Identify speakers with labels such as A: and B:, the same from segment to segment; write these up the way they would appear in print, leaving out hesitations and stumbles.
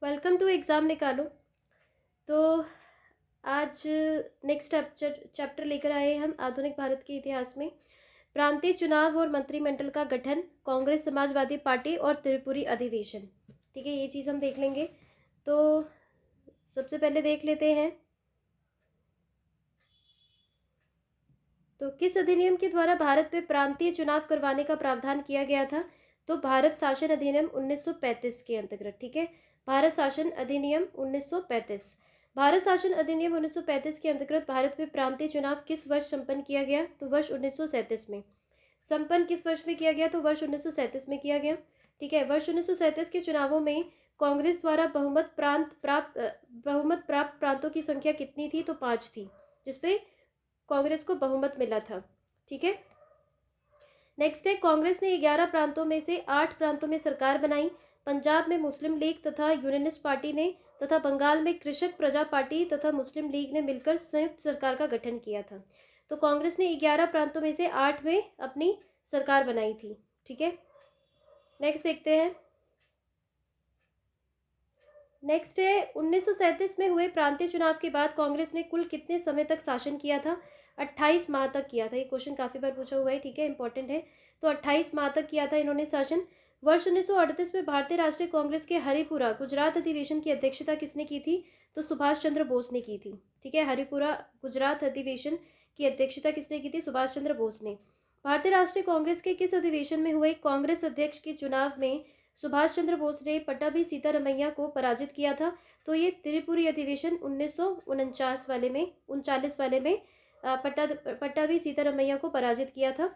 A: Welcome to exam निकालो। तो आज नेक्स्ट चैप्टर लेकर आए हैं हम आधुनिक भारत के इतिहास में प्रांतीय चुनाव और मंत्रिमंडल का गठन, कांग्रेस समाजवादी पार्टी और त्रिपुरी अधिवेशन। ठीक है, ये चीज़ हम देख लेंगे। तो सबसे पहले देख लेते हैं, तो किस अधिनियम के द्वारा भारत में प्रांतीय चुनाव करवाने का प्रावधान किया गया था? तो भारत शासन अधिनियम 1935 के अंतर्गत। ठीक है, भारत शासन अधिनियम 1935। भारत शासन अधिनियम 1935 के अंतर्गत भारत में प्रांतीय चुनाव किस वर्ष संपन्न किया गया? तो वर्ष 1937 में। संपन्न किस वर्ष में किया गया? तो वर्ष 1937 में किया गया। ठीक है, वर्ष 1937 के चुनावों में कांग्रेस द्वारा बहुमत प्राप्त प्रांतों की संख्या कितनी थी? तो 5 थी, जिसपे कांग्रेस को बहुमत मिला था। ठीक है, नेक्स्ट है, कांग्रेस ने 11 प्रांतों में से 8 प्रांतों में सरकार बनाई। पंजाब में मुस्लिम लीग तथा यूनानिस्ट पार्टी ने तथा बंगाल में कृषक प्रजा पार्टी तथा मुस्लिम लीग ने मिलकर संयुक्त सरकार का गठन किया था। तो कांग्रेस ने 11 प्रांतों में से 8 में अपनी सरकार बनाई थी। ठीक है, नेक्स्ट देखते हैं। नेक्स्ट है, 1937 में हुए प्रांतीय चुनाव के बाद कांग्रेस ने कुल कितने समय तक शासन किया था? 28 माह तक किया था। ये क्वेश्चन काफी बार पूछा हुआ है। ठीक है, इंपॉर्टेंट है। तो 28 माह तक किया था इन्होंने शासन। वर्ष 1938 में भारतीय राष्ट्रीय कांग्रेस के हरिपुरा गुजरात अधिवेशन की अध्यक्षता किसने की थी? तो सुभाष चंद्र बोस ने की थी। ठीक है, हरिपुरा गुजरात अधिवेशन की अध्यक्षता किसने की थी? सुभाष चंद्र बोस ने। भारतीय राष्ट्रीय कांग्रेस के किस अधिवेशन में हुए कांग्रेस अध्यक्ष के चुनाव में सुभाष चंद्र बोस ने पट्टाभी सीतारमैया को पराजित किया था? तो ये त्रिपुरी अधिवेशन 1949 वाले में 39 वाले में पट्टाभी सीतारमैया को पराजित किया था।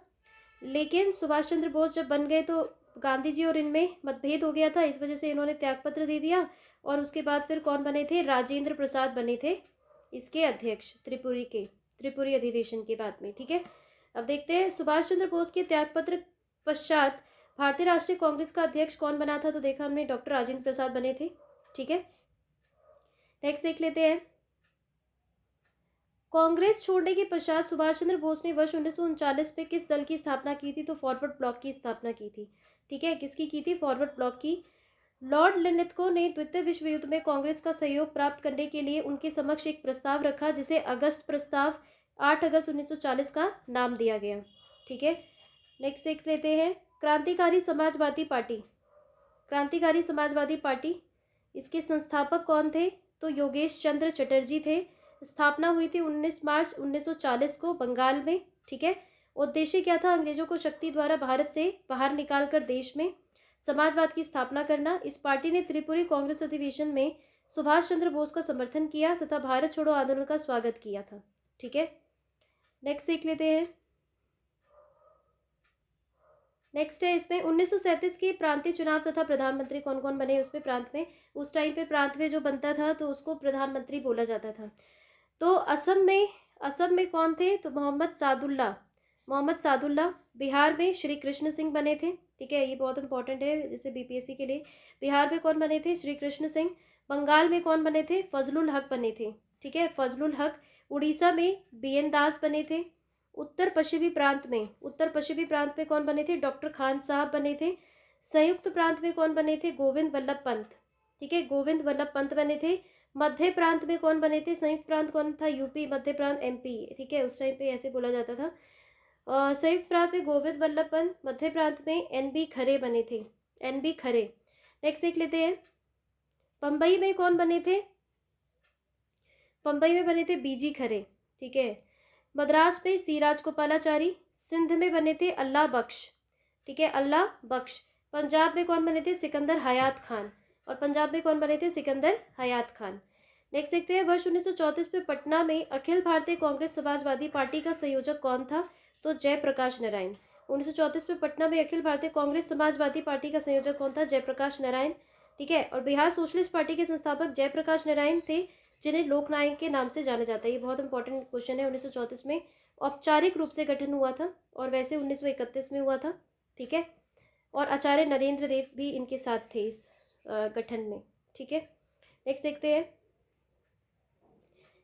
A: लेकिन सुभाष चंद्र बोस जब बन गए तो गांधी जी और इनमें मतभेद हो गया था, इस वजह से इन्होंने त्यागपत्र दे दिया। और उसके बाद फिर कौन बने थे? राजेंद्र प्रसाद बने थे इसके अध्यक्ष, त्रिपुरी अधिवेशन के बाद में। ठीक है, अब देखते हैं सुभाष चंद्र बोस के त्यागपत्र पश्चात भारतीय राष्ट्रीय कांग्रेस का अध्यक्ष कौन बना था? तो देखा हमने, डॉक्टर राजेंद्र प्रसाद बने थे। ठीक है, नेक्स्ट देख लेते हैं। कांग्रेस छोड़ने के पश्चात सुभाष चंद्र बोस ने वर्ष 1939 में किस दल की स्थापना की थी? तो फॉरवर्ड ब्लॉक की स्थापना की थी। ठीक है, किसकी की थी? फॉरवर्ड ब्लॉक की। लॉर्ड लिनथगो ने द्वितीय विश्व युद्ध में कांग्रेस का सहयोग प्राप्त करने के लिए उनके समक्ष एक प्रस्ताव रखा, जिसे अगस्त प्रस्ताव 8 अगस्त 1940 का नाम दिया गया। ठीक है, नेक्स्ट देख लेते हैं। क्रांतिकारी समाजवादी पार्टी, इसके संस्थापक कौन थे? तो योगेश चंद्र चटर्जी थे। स्थापना हुई थी 19 मार्च 1940 को बंगाल में। ठीक है, उद्देश्य क्या था? अंग्रेजों को शक्ति द्वारा भारत से बाहर निकालकर देश में समाजवाद की स्थापना करना। इस पार्टी ने त्रिपुरी कांग्रेस अधिवेशन में सुभाष चंद्र बोस का समर्थन किया तथा भारत छोड़ो आंदोलन का स्वागत किया था। ठीक है, नेक्स्ट देख लेते हैं। नेक्स्ट है, इसमें 1937 के प्रांतीय चुनाव तथा प्रधानमंत्री कौन कौन बने उसमें प्रांत में? उस टाइम पे प्रांत में जो बनता था तो उसको प्रधानमंत्री बोला जाता था। तो असम में कौन थे? तो मोहम्मद सादुल्ला। बिहार में श्री कृष्ण सिंह बने थे। ठीक है, ये बहुत इंपॉर्टेंट है जैसे बीपीएससी के लिए। बिहार में कौन बने थे? श्री कृष्ण सिंह। बंगाल में कौन बने थे? फजलुल हक बने थे। ठीक है, फजलुल हक। उड़ीसा में बीएन दास बने थे। उत्तर पश्चिमी प्रांत में कौन बने थे? डॉक्टर खान साहब बने थे। संयुक्त प्रांत में कौन बने थे? गोविंद वल्लभ पंत। ठीक है, गोविंद वल्लभ पंत बने थे। मध्य प्रांत में कौन बने थे? संयुक्त प्रांत कौन था? यूपी, मध्य प्रांत एमपी। ठीक है, उस टाइम पे ऐसे बोला जाता था। संयुक्त प्रांत में गोविंद वल्लभ पंत, मध्य प्रांत में एनबी खरे बने थे। एनबी खरे। नेक्स्ट देख लेते हैं। बम्बई में कौन बने थे? बम्बई में बने थे बीजी खरे। ठीक है, मद्रास में सी राजगोपालाचारी। सिंध में बने थे अल्लाह बख्श। ठीक है, अल्लाह बख्श। पंजाब में कौन बने थे? सिकंदर हयात खान। और पंजाब में कौन बने थे? सिकंदर हयात खान। नेक्स्ट देखते हैं, वर्ष 1934 में पटना में अखिल भारतीय कांग्रेस समाजवादी पार्टी का संयोजक कौन था? तो जयप्रकाश नारायण। 1934 में पटना में अखिल भारतीय कांग्रेस समाजवादी पार्टी का संयोजक कौन था? जयप्रकाश नारायण। ठीक है, और बिहार सोशलिस्ट पार्टी के संस्थापक जयप्रकाश नारायण थे, जिन्हें लोकनायक के नाम से जाना जाता है। ये बहुत इंपॉर्टेंट क्वेश्चन है। 1934 में औपचारिक रूप से गठन हुआ था और वैसे 1931 में हुआ था। ठीक है, और आचार्य नरेंद्र देव भी इनके साथ थे इस गठन में। ठीक है, नेक्स्ट देखते हैं।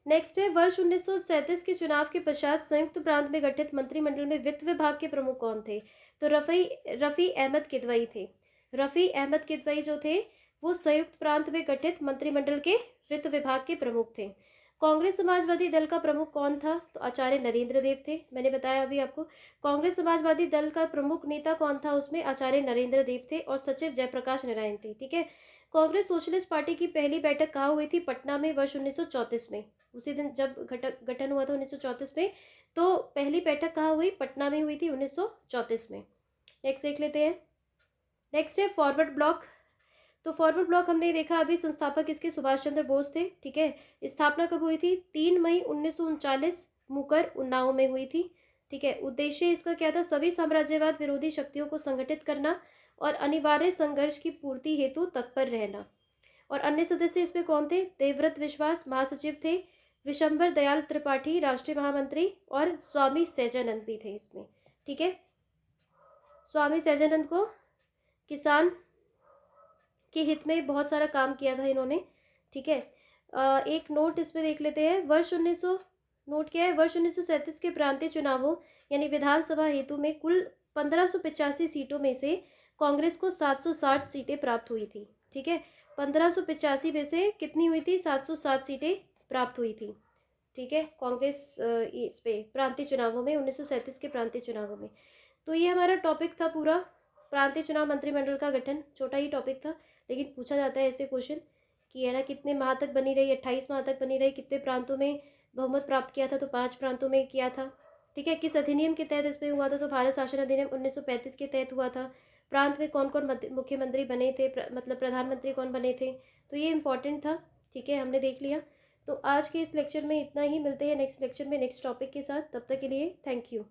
A: नेक्स्ट है, वर्ष 1937 के चुनाव के पश्चात संयुक्त प्रांत में गठित मंत्रिमंडल में वित्त विभाग के प्रमुख कौन थे? तो रफ़ी अहमद किदवई थे। रफ़ी अहमद किदवई जो थे वो संयुक्त प्रांत में गठित मंत्रिमंडल के वित्त विभाग के प्रमुख थे। कांग्रेस समाजवादी दल का प्रमुख कौन था? तो आचार्य नरेंद्र देव थे। मैंने बताया अभी आपको। कांग्रेस समाजवादी दल का प्रमुख नेता कौन था? उसमें आचार्य नरेंद्र देव थे और सचिव जयप्रकाश नारायण थे। ठीक है। कांग्रेस सोशलिस्ट पार्टी की पहली बैठक कहाँ हुई थी? पटना में, वर्ष 1934 में। उसी दिन जब गठन हुआ था 1934 में, तो पहली बैठक कहाँ हुई? पटना में हुई थी 1934 में। नेक्स्ट देख लेते हैं। नेक्स्ट है फॉरवर्ड ब्लॉक। तो फॉरवर्ड ब्लॉक हमने देखा अभी, संस्थापक इसके सुभाष चंद्र बोस थे। ठीक है। स्थापना कब हुई थी? 3 मई 1939 मुकर उन्नाव में हुई थी। ठीक है। उद्देश्य इसका क्या था? सभी साम्राज्यवाद विरोधी शक्तियों को संगठित करना और अनिवार्य संघर्ष की पूर्ति हेतु तत्पर रहना। और अन्य सदस्य इसमें कौन थे? देवव्रत विश्वास महासचिव थे, विशंबर दयाल त्रिपाठी राष्ट्रीय महामंत्री, और स्वामी सहजानंद भी थे इसमें। ठीक है। स्वामी सहजानंद को किसान के हित में बहुत सारा काम किया था इन्होंने। ठीक है। एक नोट इसमें देख लेते हैं। नोट क्या है? वर्ष 1937 के प्रांतीय चुनावों यानी विधानसभा हेतु में कुल 1585 सीटों में से कांग्रेस को 760 सीटें प्राप्त हुई थी। ठीक है। 1585 में से कितनी हुई थी? 760 सीटें प्राप्त हुई थी। ठीक है। कांग्रेस इस पे प्रांतीय चुनावों में 1937 के प्रांतीय चुनावों में। तो ये हमारा टॉपिक था पूरा, प्रांतीय चुनाव मंत्रिमंडल का गठन। छोटा ही टॉपिक था, लेकिन पूछा जाता है ऐसे क्वेश्चन कि है ना, कितने माह तक बनी रही? 28 माह तक बनी रही। कितने प्रांतों में बहुमत प्राप्त किया था? तो 5 प्रांतों में किया था। ठीक है। किस अधिनियम के तहत इसमें हुआ था? तो भारत शासन अधिनियम 1935 के तहत हुआ था। प्रांत में कौन कौन मुख्यमंत्री बने थे, मतलब प्रधानमंत्री कौन बने थे? तो ये इंपॉर्टेंट था। ठीक है, हमने देख लिया। तो आज के इस लेक्चर में इतना ही। मिलते हैं नेक्स्ट लेक्चर में नेक्स्ट टॉपिक के साथ। तब तक के लिए थैंक यू।